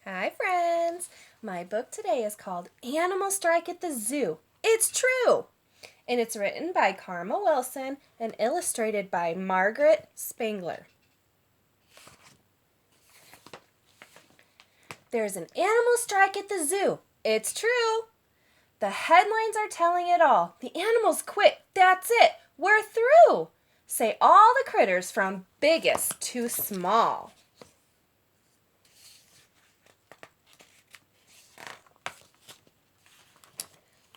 Hi, friends. My book today is called Animal Strike at the Zoo. It's true! And it's written by Karma Wilson and illustrated by Margaret Spangler. There's an animal strike at the zoo. It's true. The headlines are telling it all. The animals quit. That's it. We're through. Say all the critters from biggest to small.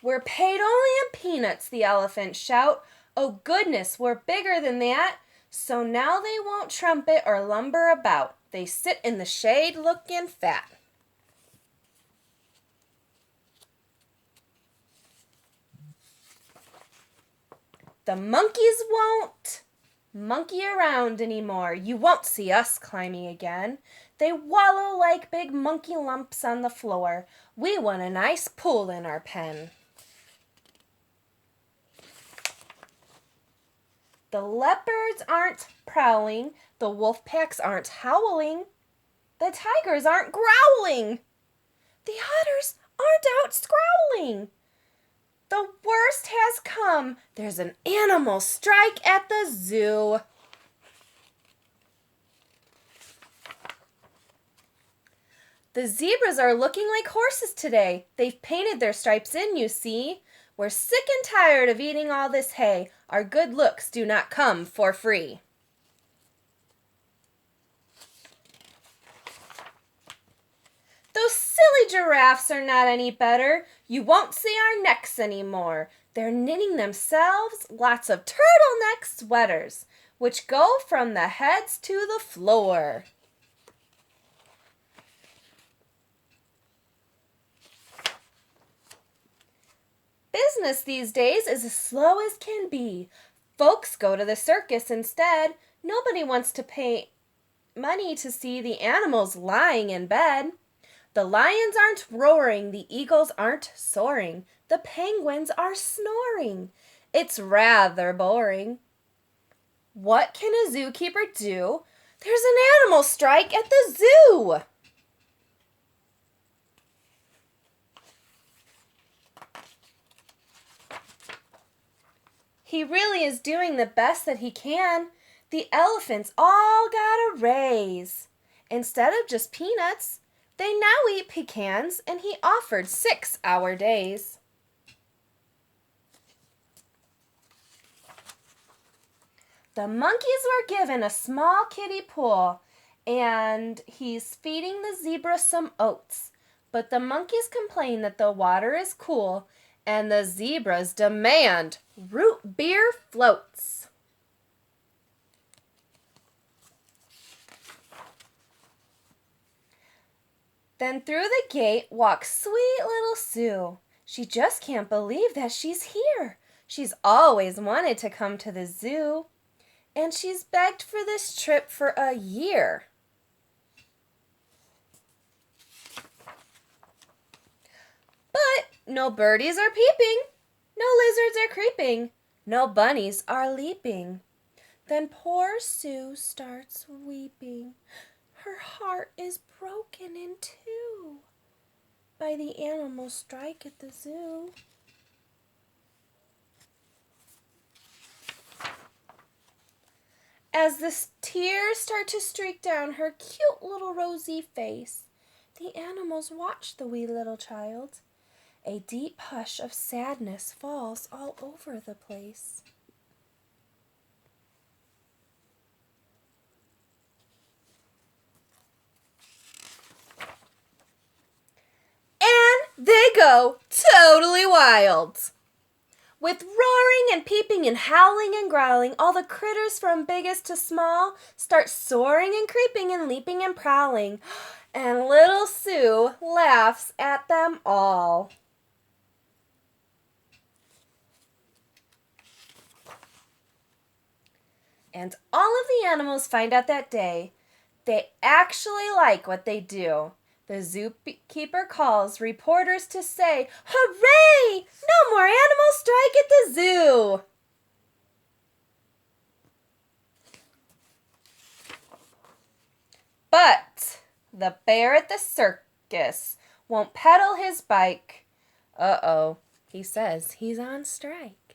We're paid only in peanuts, the elephants shout. Oh goodness, we're bigger than that. So now they won't trumpet or lumber about. They sit in the shade looking fat. The monkeys won't monkey around anymore. You won't see us climbing again. They wallow like big monkey lumps on the floor. We want a nice pool in our pen. The leopards aren't prowling. The wolf packs aren't howling. The tigers aren't growling. The otters aren't out scowling. The worst has come. There's an animal strike at the zoo. The zebras are looking like horses today. They've painted their stripes in, you see. We're sick and tired of eating all this hay. Our good looks do not come for free. Those silly giraffes are not any better. You won't see our necks anymore. They're knitting themselves lots of turtleneck sweaters, which go from the heads to the floor. Business these days is as slow as can be. Folks go to the circus instead. Nobody wants to pay money to see the animals lying in bed. The lions aren't roaring, the eagles aren't soaring, the penguins are snoring. It's rather boring. What can a zookeeper do? There's an animal strike at the zoo. He really is doing the best that he can. The elephants all got a raise. Instead of just peanuts, they now eat pecans, and he offered 6-hour days. The monkeys were given a small kiddie pool, and he's feeding the zebra some oats. But the monkeys complain that the water is cool, and the zebras demand root beer floats. Then through the gate walks sweet little Sue. She just can't believe that she's here. She's always wanted to come to the zoo, and she's begged for this trip for a year. But no birdies are peeping, no lizards are creeping, no bunnies are leaping. Then poor Sue starts weeping. Her heart is broken in two by the animal strike at the zoo. As the tears start to streak down her cute little rosy face, the animals watch the wee little child. A deep hush of sadness falls all over the place. And they go totally wild. With roaring and peeping and howling and growling, all the critters from biggest to small start soaring and creeping and leaping and prowling. And little Sue laughs at them all. And all of the animals find out that day they actually like what they do. The zookeeper calls reporters to say, "Hooray! No more animal strike at the zoo!" But the bear at the circus circus won't pedal his bike. Uh-oh, he says he's on strike.